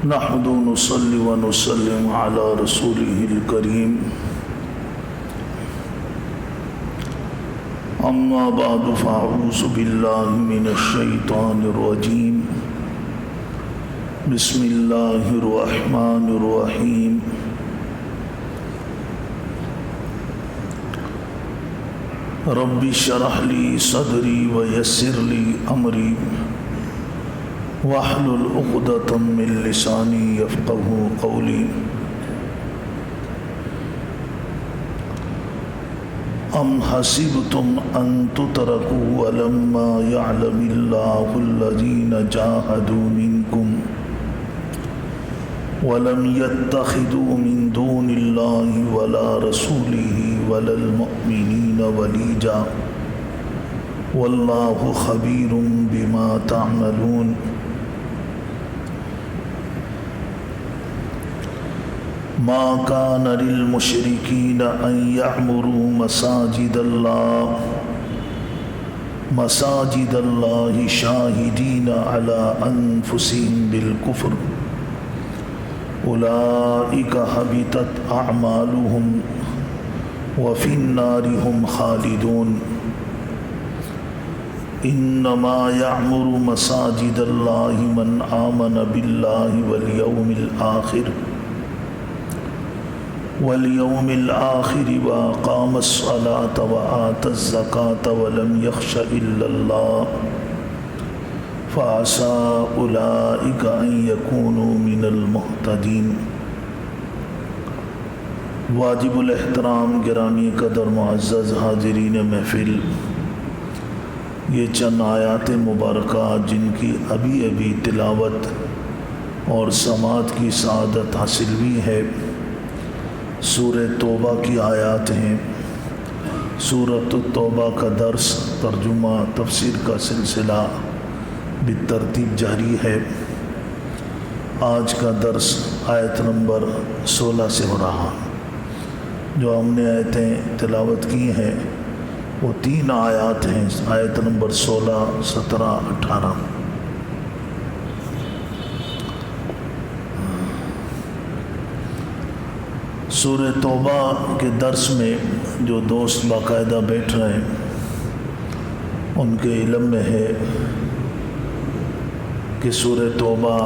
نحمد ونصلي ونسلم على رسوله الكريم أما بعد فأعوذ بالله من الشيطان الرجيم بسم الله الرحمن الرحيم رب اشرح لي صدري ويسر لي أمري واحلل عقدة من لساني يفقهوا قولي أم حسبتم أن تتركوا ولما يعلم الله الذين جاهدوا منكم ولم يتخذوا من دون الله ولا رسوله ولا المؤمنين وليجا والله خبير بما تعملون ما كان للمشركين أن يعمروا مساجد الله شاهدين على أنفسهم بالكفر أولئك حبطت أعمالهم وفي النار هم خالدون إنما يعمر مساجد الله من آمن بالله واليوم الآخر وأقام الصلاة وآتى الزكاة ولم يخش إلا الله فعسى أولئك أن يكونوا من المهتدين۔ واجب الاحترام گرامی قدر معزز حاضرین محفل، یہ چند آیات مبارکات جن کی ابھی تلاوت اور سماعت کی سعادت حاصل ہوئی ہے، سورہ توبہ کی آیات ہیں۔ سورۃ التوبہ کا درس، ترجمہ، تفسیر کا سلسلہ بالترتیب جاری ہے۔ آج کا درس آیت نمبر 16 سے ہو رہا۔ جو ہم نے آیتیں تلاوت کی ہیں وہ 3 آیات ہیں، آیت نمبر 16، 17، 18۔ سورہ توبہ کے درس میں جو دوست باقاعدہ بیٹھ رہے ہیں ان کے علم میں ہے کہ سورہ توبہ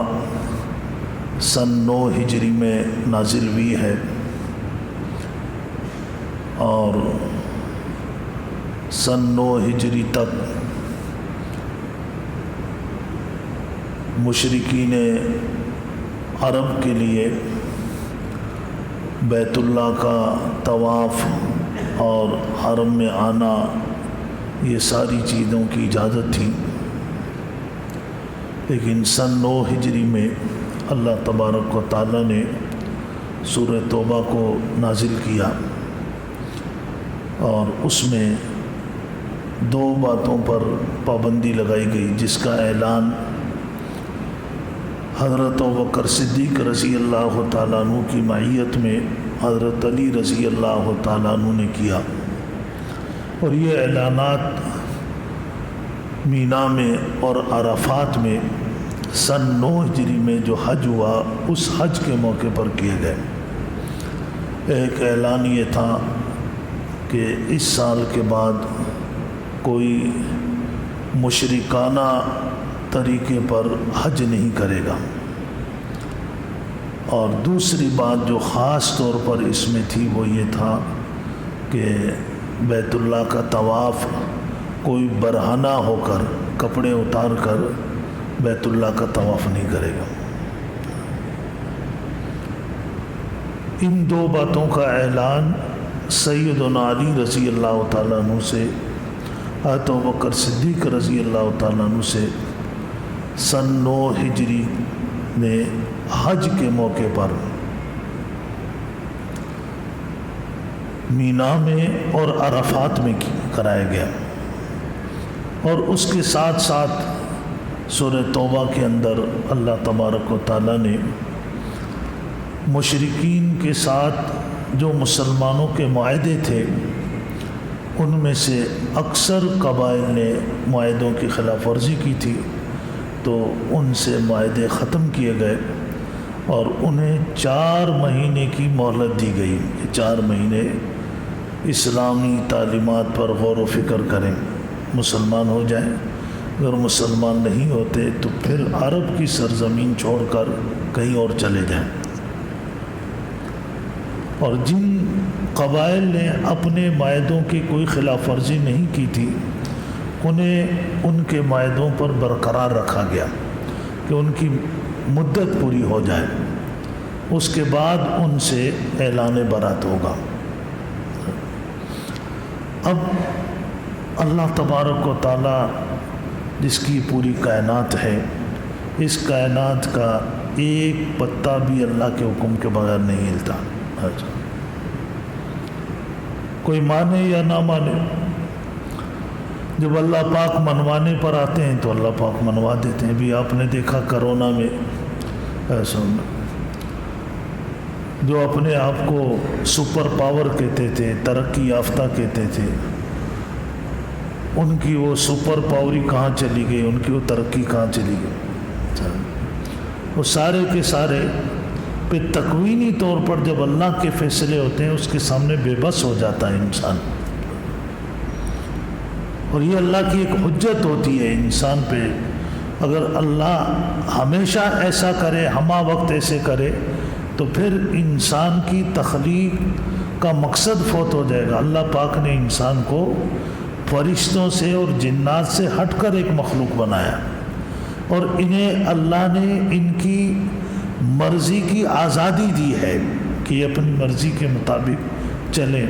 سن 9 ہجری میں نازل ہوئی ہے اور سن 9 ہجری تک مشرکین عرب کے لیے بیت اللہ کا طواف اور حرم میں آنا، یہ ساری چیزوں کی اجازت تھی، لیکن سن 9 ہجری میں اللہ تبارک و تعالیٰ نے سورہ توبہ کو نازل کیا اور اس میں 2 باتوں پر پابندی لگائی گئی، جس کا اعلان حضرت ابوبکر صدیق رضی اللہ تعالیٰ عنہ کی معیت میں حضرت علی رضی اللہ تعالیٰ عنہ نے کیا، اور یہ اعلانات مینا میں اور عرفات میں سن 9 ہجری میں جو حج ہوا اس حج کے موقع پر کیے گئے۔ ایک اعلان یہ تھا کہ اس سال کے بعد کوئی مشرکانہ طریقے پر حج نہیں کرے گا، اور دوسری بات جو خاص طور پر اس میں تھی وہ یہ تھا کہ بیت اللہ کا طواف کوئی برہنہ ہو کر، کپڑے اتار کر بیت اللہ کا طواف نہیں کرے گا۔ ان 2 باتوں کا اعلان سیدنا علی رضی اللہ تعالیٰ عنہ سے، حضرت ابوبکر صدیق رضی اللہ تعالیٰ عنہ سے سن 9 ہجری میں حج کے موقع پر مینا میں اور عرفات میں کرایا گیا، اور اس کے ساتھ ساتھ سورہ توبہ کے اندر اللہ تبارک و تعالیٰ نے مشرکین کے ساتھ جو مسلمانوں کے معاہدے تھے ان میں سے اکثر قبائل نے معاہدوں کی خلاف ورزی کی تھی، تو ان سے معاہدے ختم کیے گئے اور انہیں 4 مہینے کی مہلت دی گئی کہ 4 مہینے اسلامی تعلیمات پر غور و فکر کریں، مسلمان ہو جائیں، اگر مسلمان نہیں ہوتے تو پھر عرب کی سرزمین چھوڑ کر کہیں اور چلے جائیں۔ اور جن قبائل نے اپنے معاہدوں کی کوئی خلاف ورزی نہیں کی تھی انہیں ان کے معاہدوں پر برقرار رکھا گیا کہ ان کی مدت پوری ہو جائے، اس کے بعد ان سے اعلان برات ہوگا۔ اب اللہ تبارک و تعالی جس کی پوری کائنات ہے، اس کائنات کا ایک پتا بھی اللہ کے حکم کے بغیر نہیں ہلتا، کوئی مانے یا نہ مانے۔ جب اللہ پاک منوانے پر آتے ہیں تو اللہ پاک منوا دیتے ہیں۔ بھی آپ نے دیکھا کرونا میں ایسا جو اپنے آپ کو سپر پاور کہتے تھے، ترقی یافتہ کہتے تھے، ان کی وہ سپر پاوری کہاں چلی گئی، ان کی وہ ترقی کہاں چلی گئی؟ وہ سارے کے سارے پہ تکوینی طور پر جب اللہ کے فیصلے ہوتے ہیں اس کے سامنے بے بس ہو جاتا ہے انسان، اور یہ اللہ کی ایک حجت ہوتی ہے انسان پہ۔ اگر اللہ ہمیشہ ایسا کرے، ہمہ وقت ایسے کرے، تو پھر انسان کی تخلیق کا مقصد فوت ہو جائے گا۔ اللہ پاک نے انسان کو فرشتوں سے اور جنات سے ہٹ کر ایک مخلوق بنایا، اور انہیں اللہ نے ان کی مرضی کی آزادی دی ہے کہ یہ اپنی مرضی کے مطابق چلیں۔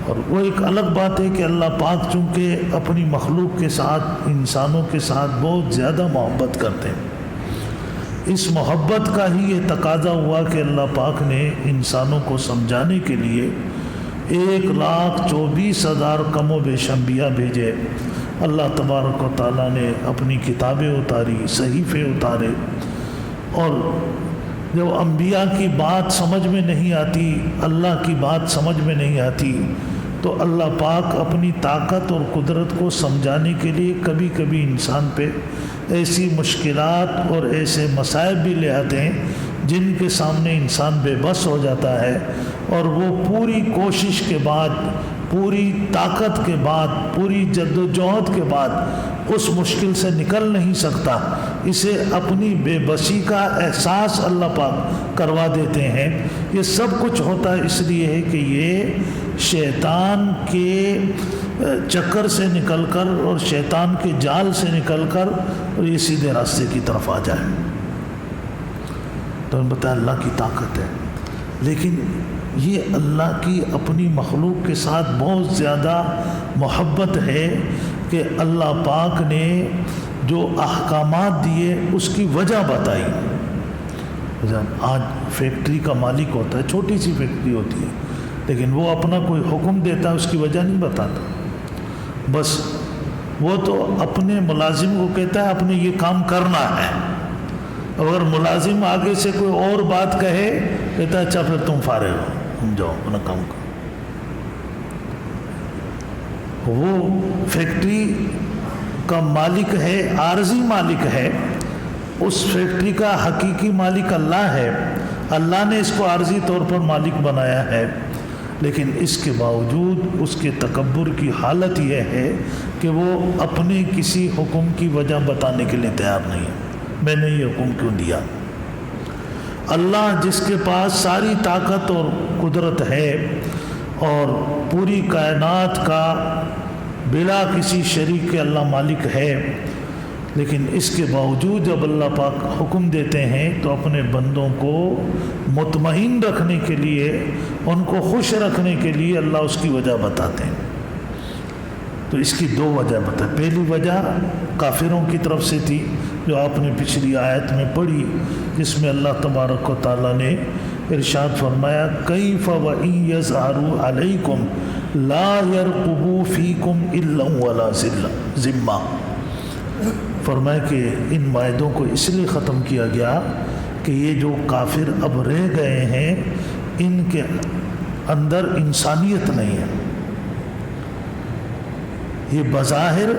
اور وہ ایک الگ بات ہے کہ اللہ پاک چونکہ اپنی مخلوق کے ساتھ، انسانوں کے ساتھ بہت زیادہ محبت کرتے ہیں، اس محبت کا ہی یہ تقاضا ہوا کہ اللہ پاک نے انسانوں کو سمجھانے کے لیے 1,24,000 کم و بیش انبیاء بھیجے۔ اللہ تبارک و تعالیٰ نے اپنی کتابیں اتاری، صحیفے اتارے، اور جب انبیاء کی بات سمجھ میں نہیں آتی، اللہ کی بات سمجھ میں نہیں آتی، تو اللہ پاک اپنی طاقت اور قدرت کو سمجھانے کے لیے کبھی کبھی انسان پہ ایسی مشکلات اور ایسے مصائب بھی لے آتے ہیں جن کے سامنے انسان بے بس ہو جاتا ہے، اور وہ پوری کوشش کے بعد، پوری طاقت کے بعد، پوری جد و جہد کے بعد اس مشکل سے نکل نہیں سکتا۔ اسے اپنی بے بسی کا احساس اللہ پاک کروا دیتے ہیں۔ یہ سب کچھ ہوتا ہے اس لیے ہے کہ یہ شیطان کے چکر سے نکل کر اور شیطان کے جال سے نکل کر اور یہ سیدھے راستے کی طرف آ جائے۔ تو بتایا اللہ کی طاقت ہے، لیکن یہ اللہ کی اپنی مخلوق کے ساتھ بہت زیادہ محبت ہے کہ اللہ پاک نے جو احکامات دیے اس کی وجہ بتائی۔ آج فیکٹری کا مالک ہوتا ہے، چھوٹی سی فیکٹری ہوتی ہے، لیکن وہ اپنا کوئی حکم دیتا ہے، اس کی وجہ نہیں بتاتا، بس وہ تو اپنے ملازم کو کہتا ہے اپنے یہ کام کرنا ہے۔ اگر ملازم آگے سے کوئی اور بات کہے کہتا ہے اچھا پھر تم فارغ ہو، تم جاؤ اپنا کام کرو۔ وہ فیکٹری کا مالک ہے، عارضی مالک ہے، اس فیکٹری کا حقیقی مالک اللہ ہے۔ اللہ نے اس کو عارضی طور پر مالک بنایا ہے، لیکن اس کے باوجود اس کے تکبر کی حالت یہ ہے کہ وہ اپنے کسی حکم کی وجہ بتانے کے لیے تیار نہیں ہے۔ میں نے یہ حکم کیوں دیا؟ اللہ جس کے پاس ساری طاقت اور قدرت ہے اور پوری کائنات کا بلا کسی شریک کے اللہ مالک ہے، لیکن اس کے باوجود جب اللہ پاک حکم دیتے ہیں تو اپنے بندوں کو مطمئن رکھنے کے لیے، ان کو خوش رکھنے کے لیے اللہ اس کی وجہ بتاتے ہیں۔ تو اس کی 2 وجہ بتائیں۔ پہلی وجہ کافروں کی طرف سے تھی جو آپ نے پچھلی آیت میں پڑھی، جس میں اللہ تبارک و تعالیٰ نے ارشاد فرمایا کیف وَإِن يَظْهَرُوا عَلَيْكُمْ لَا يَرْقُبُوا فِيكُمْ إِلًّا وَلَا ذِمَّةً۔ فرمایا کہ ان معاہدوں کو اس لیے ختم کیا گیا کہ یہ جو کافر اب رہ گئے ہیں ان کے اندر انسانیت نہیں ہے۔ یہ بظاہر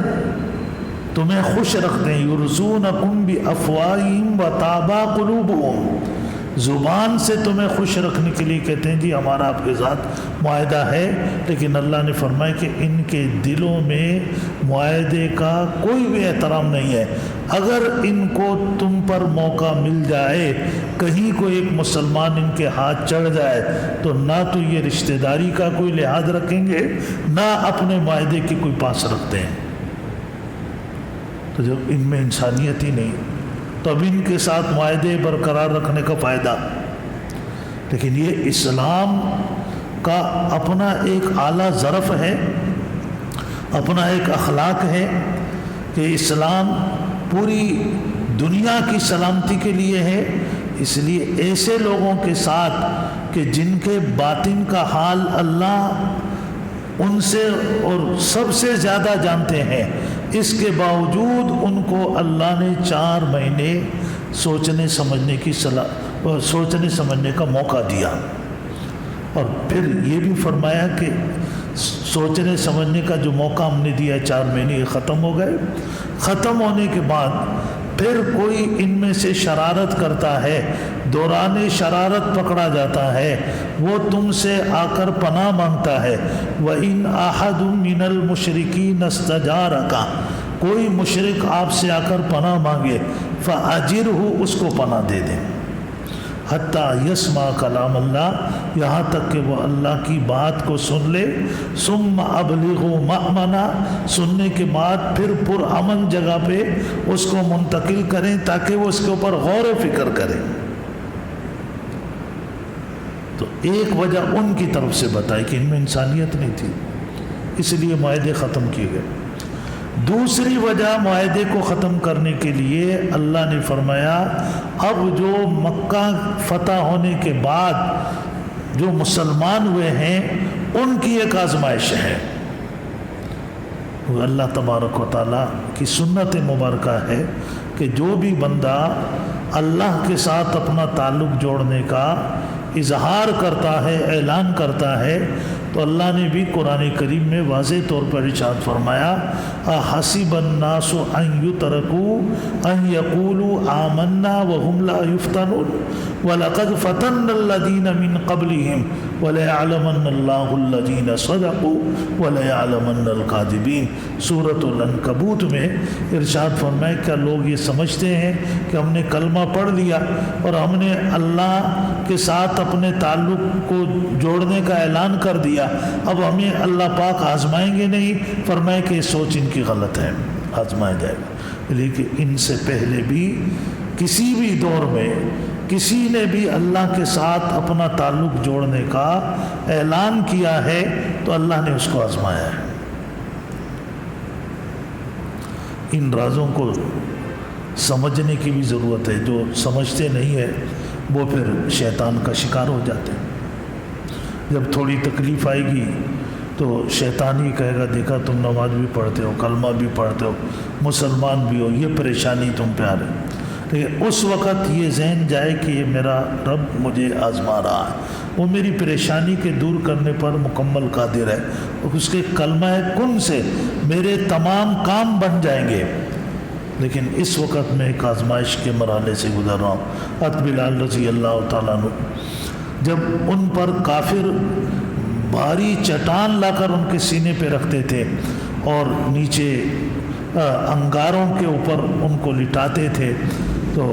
تمہیں خوش رکھتے ہیں، یرزونکم بافواہہم وتابا قلوبہم، زبان سے تمہیں خوش رکھنے کے لیے کہتے ہیں جی ہمارا آپ کے ساتھ معاہدہ ہے، لیکن اللہ نے فرمایا کہ ان کے دلوں میں معاہدے کا کوئی بھی احترام نہیں ہے۔ اگر ان کو تم پر موقع مل جائے، کہیں کوئی ایک مسلمان ان کے ہاتھ چڑھ جائے تو نہ تو یہ رشتہ داری کا کوئی لحاظ رکھیں گے، نہ اپنے معاہدے کی کوئی پاس رکھتے ہیں۔ تو جب ان میں انسانیت ہی نہیں تو اب ان کے ساتھ معاہدے برقرار رکھنے کا فائدہ۔ لیکن یہ اسلام کا اپنا ایک اعلیٰ ظرف ہے، اپنا ایک اخلاق ہے کہ اسلام پوری دنیا کی سلامتی کے لیے ہے۔ اس لیے ایسے لوگوں کے ساتھ کہ جن کے باطن کا حال اللہ ان سے اور سب سے زیادہ جانتے ہیں، اس کے باوجود ان کو اللہ نے 4 مہینے سوچنے سمجھنے کا موقع دیا، اور پھر یہ بھی فرمایا کہ سوچنے سمجھنے کا جو موقع ہم نے دیا 4 مہینے یہ ختم ہو گئے۔ ختم ہونے کے بعد پھر کوئی ان میں سے شرارت کرتا ہے، دوران شرارت پکڑا جاتا ہے، وہ تم سے آ کر پناہ مانگتا ہے۔ وَإِنْ أَحَدٌ مِّنَ الْمُشْرِكِينَ اسْتَجَارَكَ، کوئی مشرک آپ سے آ کر پناہ مانگے، فَأَجِرْهُ، اس کو پناہ دے دیں، حتیٰ یسمع کلام اللہ، یہاں تک کہ وہ اللہ کی بات کو سن لے۔ ثم ابلغوا مأمنا، سننے کے بعد پھر پرامن جگہ پہ اس کو منتقل کریں تاکہ وہ اس کے اوپر غور و فکر کریں۔ تو ایک وجہ ان کی طرف سے بتائی کہ ان میں انسانیت نہیں تھی، اس لیے معاہدے ختم کیے گئے۔ دوسری وجہ معاہدے کو ختم کرنے کے لیے اللہ نے فرمایا اب جو مکہ فتح ہونے کے بعد جو مسلمان ہوئے ہیں ان کی ایک آزمائش ہے۔ وہ اللہ تبارک و تعالیٰ کی سنت مبارکہ ہے کہ جو بھی بندہ اللہ کے ساتھ اپنا تعلق جوڑنے کا اظہار کرتا ہے، اعلان کرتا ہے، تو اللہ نے بھی قرآن کریم میں واضح طور پر ارشاد فرمایا احسب الناس ان یترکوا ان یقولوا آمنا وهم لا یفتنون ولقد فتنا الذین من قبلهم ولیعلمن اللہ الذین صدقوا ولیعلمن الکاذبین۔ سورۃ العنکبوت میں ارشاد فرمایا کیا لوگ یہ سمجھتے ہیں کہ ہم نے کلمہ پڑھ لیا اور ہم نے اللہ کے ساتھ اپنے تعلق کو جوڑنے کا اعلان کر دیا، اب ہمیں اللہ پاک آزمائیں گے نہیں؟ فرمائے کہ یہ سوچ ان کی غلط ہے، آزمایا جائے گا۔ لیکن ان سے پہلے بھی کسی بھی دور میں کسی نے بھی اللہ کے ساتھ اپنا تعلق جوڑنے کا اعلان کیا ہے تو اللہ نے اس کو آزمایا ہے۔ ان رازوں کو سمجھنے کی بھی ضرورت ہے، جو سمجھتے نہیں ہے وہ پھر شیطان کا شکار ہو جاتے ہیں۔ جب تھوڑی تکلیف آئے گی تو شیطان ہی کہے گا دیکھا تم نماز بھی پڑھتے ہو، کلمہ بھی پڑھتے ہو، مسلمان بھی ہو، یہ پریشانی تم پہ آ رہی۔ لیکن اس وقت یہ ذہن جائے کہ یہ میرا رب مجھے آزما رہا ہے، وہ میری پریشانی کے دور کرنے پر مکمل قادر ہے، اس کے کلمہ کن سے میرے تمام کام بن جائیں گے۔ لیکن اس وقت میں ایک آزمائش کے مرحلے سے گزر رہا ہوں۔ حضرت بلال رضی اللہ تعالیٰ عنہ جب ان پر کافر بھاری چٹان لا کر ان کے سینے پہ رکھتے تھے اور نیچے انگاروں کے اوپر ان کو لٹاتے تھے تو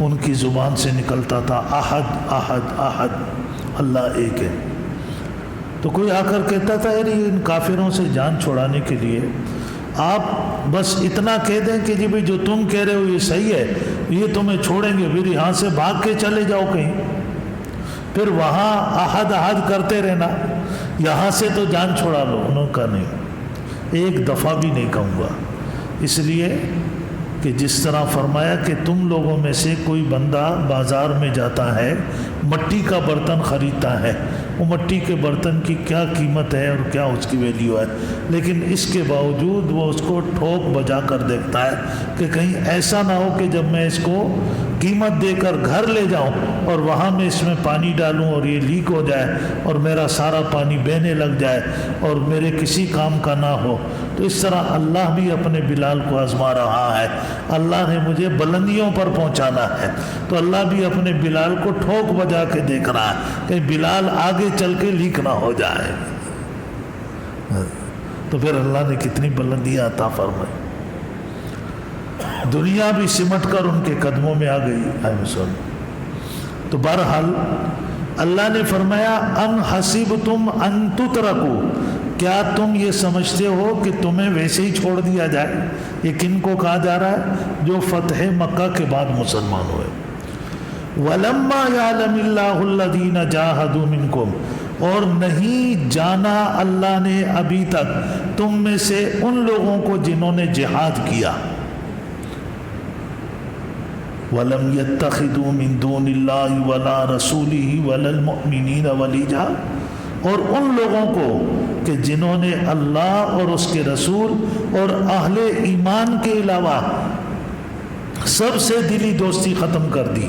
ان کی زبان سے نکلتا تھا احد احد احد، اللہ ایک ہے۔ تو کوئی آ کر کہتا تھا یار ان کافروں سے جان چھڑانے کے لیے آپ بس اتنا کہہ دیں کہ جی بھائی جو تم کہہ رہے ہو یہ صحیح ہے، یہ تمہیں چھوڑیں گے، پھر یہاں سے بھاگ کے چلے جاؤ کہیں، پھر وہاں احد احد کرتے رہنا، یہاں سے تو جان چھوڑا لو۔ انہوں نے کہا نہیں، ایک دفعہ بھی نہیں کہوں گا، اس لیے کہ جس طرح فرمایا کہ تم لوگوں میں سے کوئی بندہ بازار میں جاتا ہے، مٹی کا برتن خریدتا ہے، وہ مٹی کے برتن کی کیا قیمت ہے اور کیا اس کی ویلیو ہے، لیکن اس کے باوجود وہ اس کو ٹھوک بجا کر دیکھتا ہے کہ کہیں ایسا نہ ہو کہ جب میں اس کو قیمت دے کر گھر لے جاؤں اور وہاں میں اس میں پانی ڈالوں اور یہ لیک ہو جائے اور میرا سارا پانی بہنے لگ جائے اور میرے کسی کام کا نہ ہو۔ تو اس طرح اللہ بھی اپنے بلال کو آزما رہا ہے، اللہ نے مجھے بلندیوں پر پہنچانا ہے تو اللہ بھی اپنے بلال کو ٹھوک بجا کے دیکھ رہا ہے کہ بلال آگے چل کے لیک نہ ہو جائے۔ تو پھر اللہ نے کتنی بلندیاں عطا فرمائی، دنیا بھی سمٹ کر ان کے قدموں میں آ گئی۔ تو بہرحال اللہ نے فرمایا ان حسبتم ان تترکوا، کیا تم یہ سمجھتے ہو کہ تمہیں ویسے ہی چھوڑ دیا جائے؟ یہ کن کو کہا جا رہا ہے؟ جو فتح مکہ کے بعد مسلمان ہوئے۔ وَلَمَّا يَعْلَمِ اللَّهُ الَّذِينَ جَاهَدُوا مِنْكُمْ، اور نہیں جانا اللہ نے ابھی تک تم میں سے ان لوگوں کو جنہوں نے جہاد کیا۔ وَلَمْ يَتَّخِذُوا مِن دُونِ اللَّهِ وَلَا رَسُولِهِ وَلَا الْمُؤْمِنِينَ وَلِيجًا، اور ان لوگوں کو کہ جنہوں نے اللہ اور اس کے رسول اور اہل ایمان کے علاوہ سب سے دلی دوستی ختم کر دی۔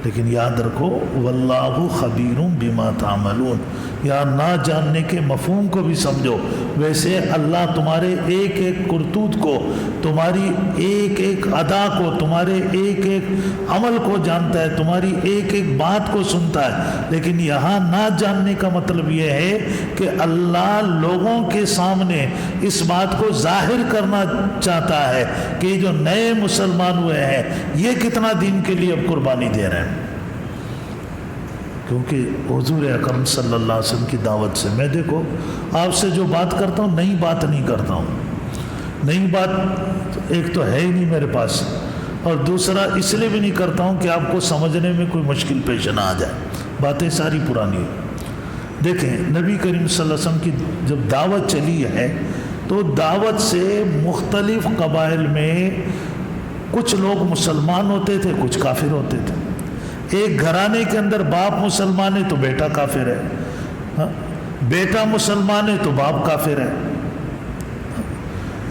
لیکن یاد رکھو واللہ خبیر بما تعملون، یا نہ جاننے کے مفہوم کو بھی سمجھو۔ ویسے اللہ تمہارے ایک ایک کرتوت کو، تمہاری ایک ایک ادا کو، تمہارے ایک ایک عمل کو جانتا ہے، تمہاری ایک ایک بات کو سنتا ہے، لیکن یہاں نہ جاننے کا مطلب یہ ہے کہ اللہ لوگوں کے سامنے اس بات کو ظاہر کرنا چاہتا ہے کہ جو نئے مسلمان ہوئے ہیں یہ کتنا دین کے لیے اب قربانی دے رہے ہیں۔ کیونکہ حضور اکرم صلی اللہ علیہ وسلم کی دعوت سے میں دیکھو آپ سے جو بات کرتا ہوں نئی بات نہیں کرتا ہوں، نئی بات ایک تو ہے ہی نہیں میرے پاس، اور دوسرا اس لیے بھی نہیں کرتا ہوں کہ آپ کو سمجھنے میں کوئی مشکل پیش نہ آ جائے، باتیں ساری پرانی ہیں۔ دیکھیں نبی کریم صلی اللہ علیہ وسلم کی جب دعوت چلی ہے تو دعوت سے مختلف قبائل میں کچھ لوگ مسلمان ہوتے تھے، کچھ کافر ہوتے تھے۔ ایک گھرانے کے اندر باپ مسلمان ہے تو بیٹا کافر ہے، بیٹا مسلمان ہے تو باپ کافر ہے۔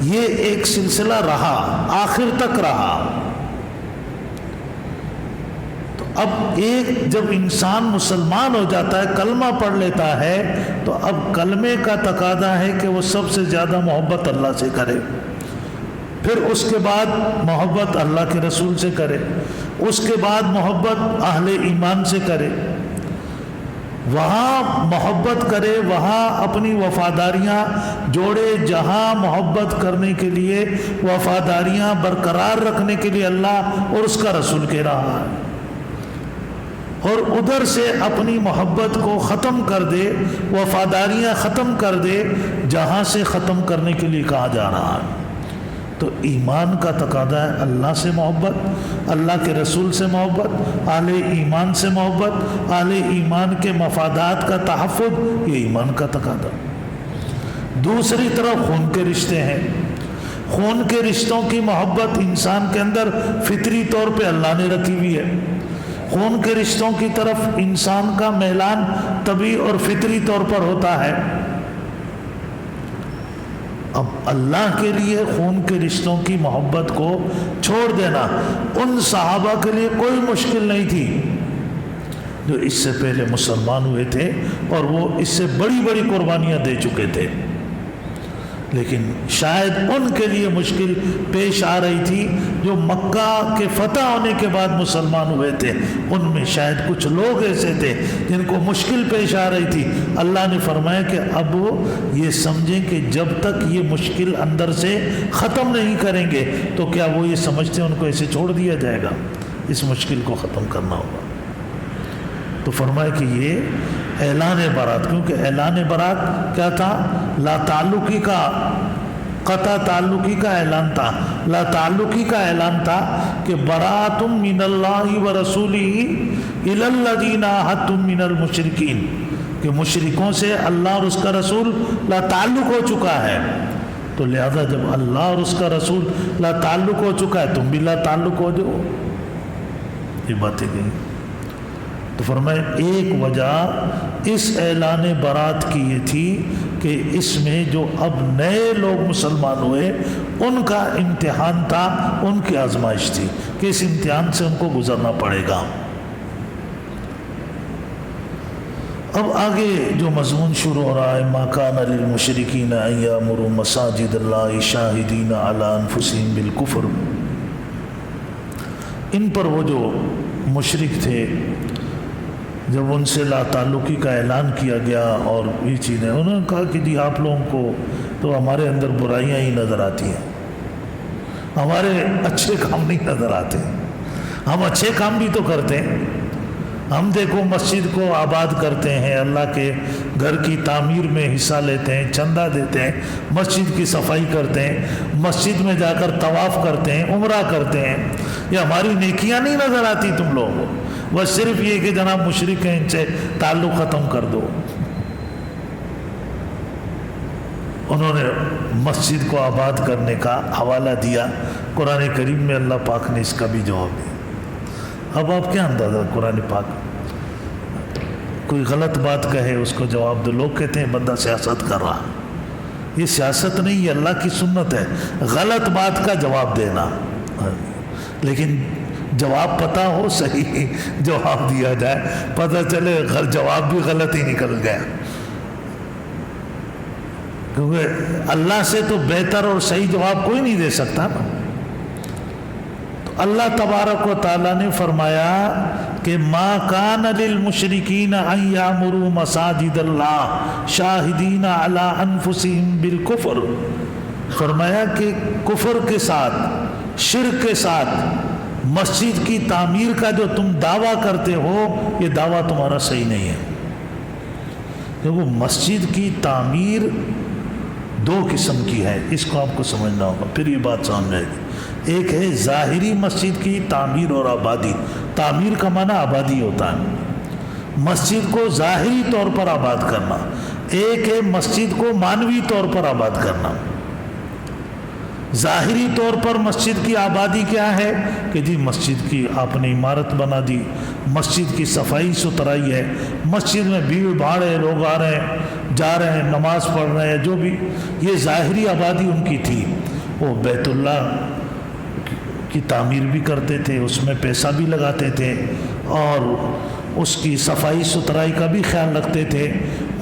یہ ایک سلسلہ رہا، آخر تک رہا۔ تو اب ایک جب انسان مسلمان ہو جاتا ہے، کلمہ پڑھ لیتا ہے، تو اب کلمے کا تقاضا ہے کہ وہ سب سے زیادہ محبت اللہ سے کرے، پھر اس کے بعد محبت اللہ کے رسول سے کرے، اس کے بعد محبت اہل ایمان سے کرے، وہاں محبت کرے، وہاں اپنی وفاداریاں جوڑے، جہاں محبت کرنے کے لیے وفاداریاں برقرار رکھنے کے لیے اللہ اور اس کا رسول کہہ رہا ہے، اور ادھر سے اپنی محبت کو ختم کر دے، وفاداریاں ختم کر دے جہاں سے ختم کرنے کے لیے کہا جا رہا ہے۔ تو ایمان کا تقاضا ہے اللہ سے محبت، اللہ کے رسول سے محبت، اہل ایمان سے محبت، اہل ایمان کے مفادات کا تحفظ، یہ ایمان کا تقاضا۔ دوسری طرف خون کے رشتے ہیں، خون کے رشتوں کی محبت انسان کے اندر فطری طور پہ اللہ نے رکھی ہوئی ہے، خون کے رشتوں کی طرف انسان کا میلان طبعی اور فطری طور پر ہوتا ہے۔ اب اللہ کے لیے خون کے رشتوں کی محبت کو چھوڑ دینا ان صحابہ کے لیے کوئی مشکل نہیں تھی جو اس سے پہلے مسلمان ہوئے تھے، اور وہ اس سے بڑی بڑی قربانیاں دے چکے تھے، لیکن شاید ان کے لیے مشکل پیش آ رہی تھی جو مکہ کے فتح ہونے کے بعد مسلمان ہوئے تھے، ان میں شاید کچھ لوگ ایسے تھے جن کو مشکل پیش آ رہی تھی۔ اللہ نے فرمایا کہ اب وہ یہ سمجھیں کہ جب تک یہ مشکل اندر سے ختم نہیں کریں گے تو کیا وہ یہ سمجھتے ہیں ان کو ایسے چھوڑ دیا جائے گا؟ اس مشکل کو ختم کرنا ہوگا۔ تو فرمایا کہ یہ اعلان برات، کیونکہ اعلان برات کیا تھا؟ لا تعلقی کا، قطع تعلقی کا اعلان تھا، لا تعلقی کا اعلان تھا کہ برات من اللہ ورسولہ الی الذین عاہدتم من المشرکین، کہ مشرکوں سے اللہ اور اس کا رسول لا تعلق ہو چکا ہے، تو لہذا جب اللہ اور اس کا رسول لا تعلق ہو چکا ہے تم بھی لا تعلق ہو جاؤ۔ یہ باتیں گئی۔ تو فرمایا ایک وجہ اس اعلان برات کی یہ تھی کہ اس میں جو اب نئے لوگ مسلمان ہوئے ان کا امتحان تھا، ان کی آزمائش تھی کہ اس امتحان سے ان کو گزرنا پڑے گا۔ اب آگے جو مضمون شروع ہو رہا ہے، ما کان للمشرکین ان یامروا مساجد اللہ شاہدین علی انفسہم بالکفر، ان پر وہ جو مشرک تھے جب ان سے لا تعلقی کا اعلان کیا گیا اور یہ چیزیں، انہوں نے کہا کہ جی آپ لوگوں کو تو ہمارے اندر برائیاں ہی نظر آتی ہیں، ہمارے اچھے کام نہیں نظر آتے، ہم اچھے کام بھی تو کرتے ہیں، ہم دیکھو مسجد کو آباد کرتے ہیں، اللہ کے گھر کی تعمیر میں حصہ لیتے ہیں، چندہ دیتے ہیں، مسجد کی صفائی کرتے ہیں، مسجد میں جا کر طواف کرتے ہیں، عمرہ کرتے ہیں، یہ ہماری نیکیاں نہیں نظر آتی تم لوگوں کو، بس صرف یہ کہ جناب مشرک ہیں ان سے تعلق ختم کر دو۔ انہوں نے مسجد کو آباد کرنے کا حوالہ دیا، قرآن کریم میں اللہ پاک نے اس کا بھی جواب دیا۔ اب آپ کیا اندازہ قرآن پاک کوئی غلط بات کہے اس کو جواب دو، لوگ کہتے ہیں بندہ سیاست کر رہا، یہ سیاست نہیں، یہ اللہ کی سنت ہے غلط بات کا جواب دینا، لیکن جواب پتہ ہو، صحیح جواب دیا جائے، پتہ چلے جواب بھی غلط ہی نکل گیا، کیونکہ اللہ سے تو بہتر اور صحیح جواب کوئی نہیں دے سکتا نا۔ اللہ تبارک و تعالیٰ نے فرمایا کہ ما کان للمشرکین ان یامروا مساجد اللہ شاہدین علی انفسہم بالکفر، فرمایا کہ کفر کے ساتھ، شرک کے ساتھ مسجد کی تعمیر کا جو تم دعویٰ کرتے ہو یہ دعویٰ تمہارا صحیح نہیں ہے، کیونکہ مسجد کی تعمیر دو قسم کی ہے، اس کو آپ کو سمجھنا ہوگا پھر یہ بات سامنے آئے گی۔ ایک ہے ظاہری مسجد کی تعمیر اور آبادی، تعمیر کا معنی آبادی ہوتا ہے، مسجد کو ظاہری طور پر آباد کرنا، ایک ہے مسجد کو معنوی طور پر آباد کرنا۔ ظاہری طور پر مسجد کی آبادی کیا ہے کہ جی مسجد کی آپ نے عمارت بنا دی، مسجد کی صفائی ستھرائی ہے، مسجد میں بھیڑ بھاڑ ہے، لوگ آ رہے ہیں جا رہے ہیں، نماز پڑھ رہے ہیں، جو بھی یہ ظاہری آبادی ان کی تھی۔ وہ بیت اللہ کی تعمیر بھی کرتے تھے، اس میں پیسہ بھی لگاتے تھے اور اس کی صفائی ستھرائی کا بھی خیال رکھتے تھے،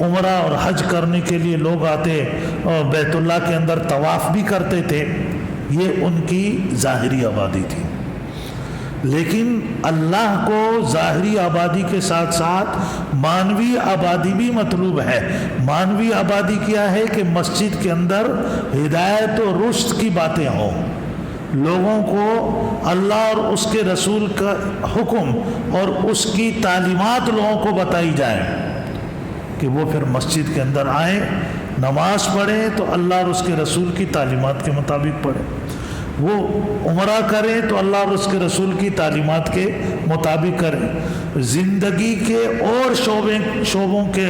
عمرہ اور حج کرنے کے لیے لوگ آتے اور بیت اللہ کے اندر طواف بھی کرتے تھے، یہ ان کی ظاہری آبادی تھی۔ لیکن اللہ کو ظاہری آبادی کے ساتھ ساتھ معنوی آبادی بھی مطلوب ہے۔ معنوی آبادی کیا ہے کہ مسجد کے اندر ہدایت و رشد کی باتیں ہوں، لوگوں کو اللہ اور اس کے رسول کا حکم اور اس کی تعلیمات لوگوں کو بتائی جائے کہ وہ پھر مسجد کے اندر آئیں، نماز پڑھیں تو اللہ اور اس کے رسول کی تعلیمات کے مطابق پڑھیں، وہ عمرہ کریں تو اللہ اور اس کے رسول کی تعلیمات کے مطابق کریں۔ زندگی کے اور شعبوں کے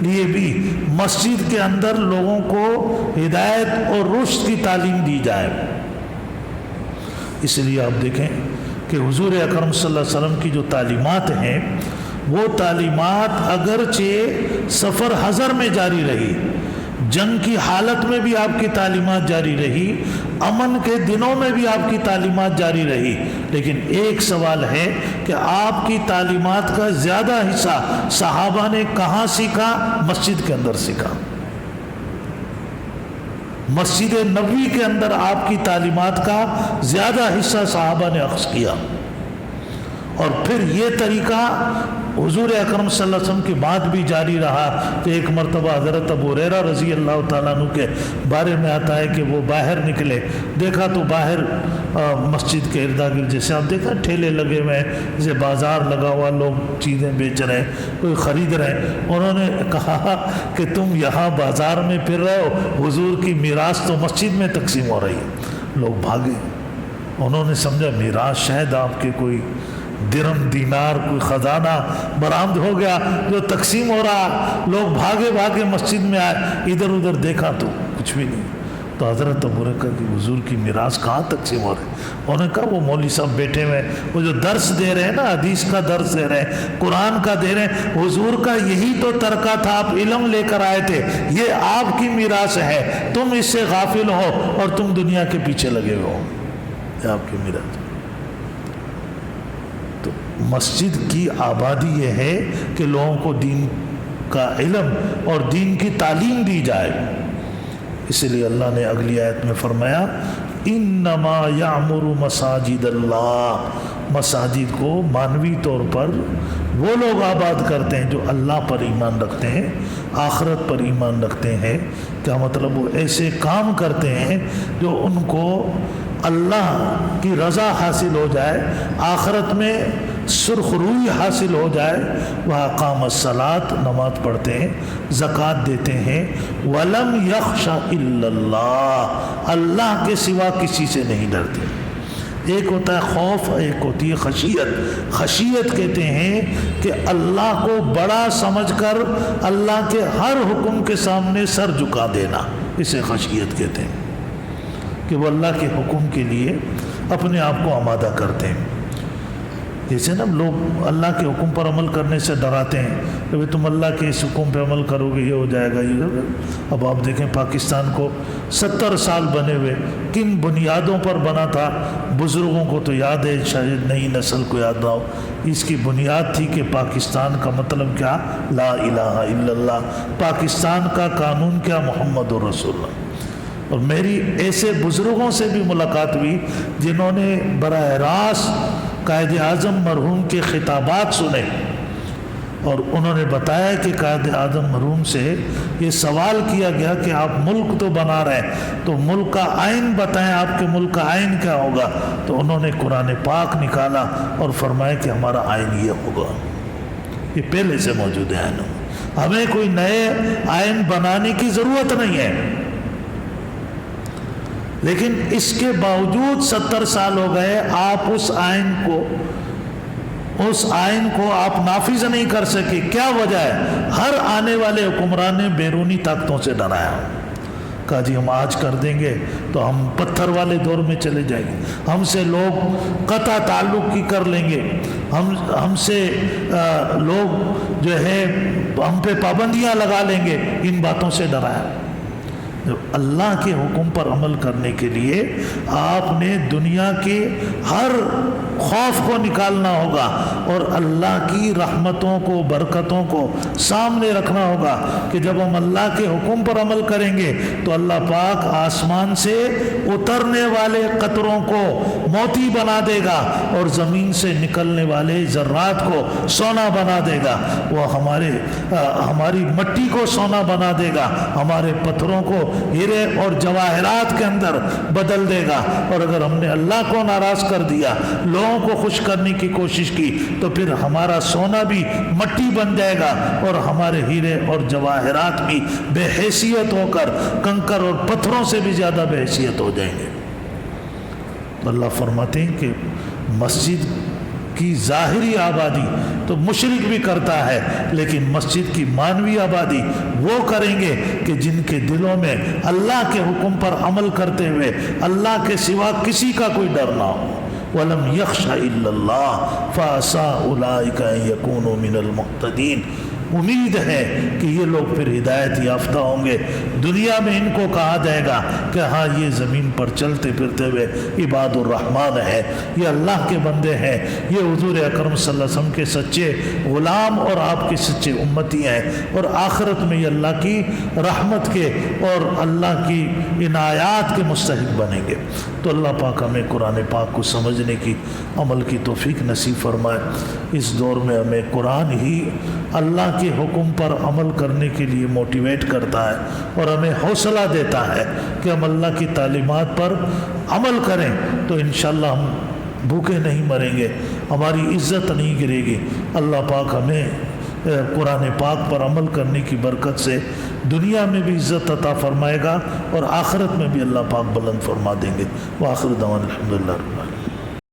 لیے بھی مسجد کے اندر لوگوں کو ہدایت اور رشد کی تعلیم دی جائے۔ اس لیے آپ دیکھیں کہ حضور اکرم صلی اللہ علیہ وسلم کی جو تعلیمات ہیں وہ تعلیمات اگرچہ سفر حضر میں جاری رہی، جنگ کی حالت میں بھی آپ کی تعلیمات جاری رہی، امن کے دنوں میں بھی آپ کی تعلیمات جاری رہی، لیکن ایک سوال ہے کہ آپ کی تعلیمات کا زیادہ حصہ صحابہ نے کہاں سیکھا؟ مسجد کے اندر سیکھا۔ مسجد نبوی کے اندر آپ کی تعلیمات کا زیادہ حصہ صحابہ نے اخذ کیا، اور پھر یہ طریقہ حضور اکرم صلی اللہ علیہ وسلم کے بعد بھی جاری رہا کہ ایک مرتبہ حضرت ابو ہریرہ رضی اللہ تعالیٰ عنہ کے بارے میں آتا ہے کہ وہ باہر نکلے، دیکھا تو باہر مسجد کے ارد گرد جیسے آپ دیکھا ٹھیلے لگے ہوئے ہیں، جیسے بازار لگا ہوا، لوگ چیزیں بیچ رہے ہیں، کوئی خرید رہے ہیں۔ انہوں نے کہا کہ تم یہاں بازار میں پھر رہے ہو، حضور کی میراث تو مسجد میں تقسیم ہو رہی ہے۔ لوگ بھاگے، انہوں نے سمجھا میراث شاید آپ کے کوئی درم دینار کوئی خزانہ برآمد ہو گیا جو تقسیم ہو رہا۔ لوگ بھاگے بھاگے مسجد میں آئے، ادھر ادھر دیکھا تو کچھ بھی نہیں۔ تو حضرت ابو بکر کی حضور کی میراث کہاں تقسیم ہو رہی ہے؟ انہوں نے کہا وہ مولوی صاحب بیٹھے ہوئے وہ جو درس دے رہے ہیں نا، حدیث کا درس دے رہے ہیں، قرآن کا دے رہے ہیں، حضور کا یہی تو ترکہ تھا، آپ علم لے کر آئے تھے، یہ آپ کی میراث ہے، تم اس سے غافل ہو اور تم دنیا کے پیچھے لگے ہوئے ہو، یہ آپ کی میراث ہے۔ تو مسجد کی آبادی یہ ہے کہ لوگوں کو دین کا علم اور دین کی تعلیم دی جائے۔ اس لیے اللہ نے اگلی آیت میں فرمایا انما یعمر مساجد اللہ، مساجد کو مانوی طور پر وہ لوگ آباد کرتے ہیں جو اللہ پر ایمان رکھتے ہیں، آخرت پر ایمان رکھتے ہیں۔ کیا مطلب؟ وہ ایسے کام کرتے ہیں جو ان کو اللہ کی رضا حاصل ہو جائے، آخرت میں سرخ روئی حاصل ہو جائے۔ وہ اقام الصلاۃ، نماز پڑھتے ہیں، زکوٰۃ دیتے ہیں، ولم یخش الا اللہ، اللہ کے سوا کسی سے نہیں ڈرتے۔ ایک ہوتا ہے خوف، ایک ہوتی ہے خشیت۔ خشیت کہتے ہیں کہ اللہ کو بڑا سمجھ کر اللہ کے ہر حکم کے سامنے سر جھکا دینا، اسے خشیت کہتے ہیں، کہ وہ اللہ کے حکم کے لیے اپنے آپ کو آمادہ کرتے ہیں۔ جیسے نا لوگ اللہ کے حکم پر عمل کرنے سے ڈراتے ہیں کہ بھئی تم اللہ کے اس حکم پہ عمل کرو گے، یہ ہو جائے گا، یہ۔ اب آپ دیکھیں پاکستان کو 70 سال بنے ہوئے کن بنیادوں پر بنا تھا؟ بزرگوں کو تو یاد ہے، شاید نئی نسل کو یاد نہ ہو۔ اس کی بنیاد تھی کہ پاکستان کا مطلب کیا؟ لا الہ الا اللہ۔ پاکستان کا قانون کیا؟ محمد رسول اللہ۔ اور میری ایسے بزرگوں سے بھی ملاقات ہوئی جنہوں نے براہ راست قائد اعظم مرحوم کے خطابات سنے، اور انہوں نے بتایا کہ قائد اعظم مرحوم سے یہ سوال کیا گیا کہ آپ ملک تو بنا رہے ہیں، تو ملک کا آئین بتائیں، آپ کے ملک کا آئین کیا ہوگا؟ تو انہوں نے قرآن پاک نکالا اور فرمایا کہ ہمارا آئین یہ ہوگا۔ یہ پہلے سے موجود ہے آئین، ہمیں کوئی نئے آئین بنانے کی ضرورت نہیں ہے۔ لیکن اس کے باوجود 70 سال ہو گئے، آپ اس آئین کو آپ نافذ نہیں کر سکے۔ کیا وجہ ہے؟ ہر آنے والے حکمران نے بیرونی طاقتوں سے ڈرایا، کہا جی ہم آج کر دیں گے تو ہم پتھر والے دور میں چلے جائیں گے، ہم سے لوگ قطع تعلق کی کر لیں گے، ہم سے لوگ جو ہے ہم پہ پابندیاں لگا لیں گے۔ ان باتوں سے ڈرایا۔ اللہ کے حکم پر عمل کرنے کے لیے آپ نے دنیا کے ہر خوف کو نکالنا ہوگا اور اللہ کی رحمتوں کو، برکتوں کو سامنے رکھنا ہوگا کہ جب ہم اللہ کے حکم پر عمل کریں گے تو اللہ پاک آسمان سے اترنے والے قطروں کو موتی بنا دے گا اور زمین سے نکلنے والے ذرات کو سونا بنا دے گا۔ وہ ہماری مٹی کو سونا بنا دے گا، ہمارے پتھروں کو ہیرے اور جواہرات کے اندر بدل دے گا۔ اور اگر ہم نے اللہ کو ناراض کر دیا، لوگوں کو خوش کرنے کی کوشش کی، تو پھر ہمارا سونا بھی مٹی بن جائے گا اور ہمارے ہیرے اور جواہرات بھی بے حیثیت ہو کر کنکر اور پتھروں سے بھی زیادہ بے حیثیت ہو جائیں گے۔ تو اللہ فرماتے ہیں کہ مسجد کی ظاہری آبادی تو مشرک بھی کرتا ہے، لیکن مسجد کی مانوی آبادی وہ کریں گے کہ جن کے دلوں میں اللہ کے حکم پر عمل کرتے ہوئے اللہ کے سوا کسی کا کوئی ڈر نہ ہو۔ وَلَمْ يَخْشَ إِلَّا اللَّهَ فَعَسَىٰ أُولَٰئِكَ أَن يَكُونُوا مِنَ الْمُهْتَدِينَ۔ امید ہے کہ یہ لوگ پھر ہدایت یافتہ ہوں گے۔ دنیا میں ان کو کہا جائے گا کہ ہاں یہ زمین پر چلتے پھرتے ہوئے عباد الرحمن ہے، یہ اللہ کے بندے ہیں، یہ حضور اکرم صلی اللہ علیہ وسلم کے سچے غلام اور آپ کے سچے امتی ہیں، اور آخرت میں یہ اللہ کی رحمت کے اور اللہ کی عنایات کے مستحق بنیں گے۔ تو اللہ پاک ہمیں قرآن پاک کو سمجھنے کی، عمل کی توفیق نصیب فرمائے۔ اس دور میں ہمیں قرآن ہی اللہ کے حکم پر عمل کرنے کے لیے موٹیویٹ کرتا ہے اور ہمیں حوصلہ دیتا ہے کہ ہم اللہ کی تعلیمات پر عمل کریں تو انشاءاللہ ہم بھوکے نہیں مریں گے، ہماری عزت نہیں گرے گی۔ اللہ پاک ہمیں قرآن پاک پر عمل کرنے کی برکت سے دنیا میں بھی عزت عطا فرمائے گا اور آخرت میں بھی اللہ پاک بلند فرما دیں گے۔ وآخر دعوانا الحمدللہ رب العالمین۔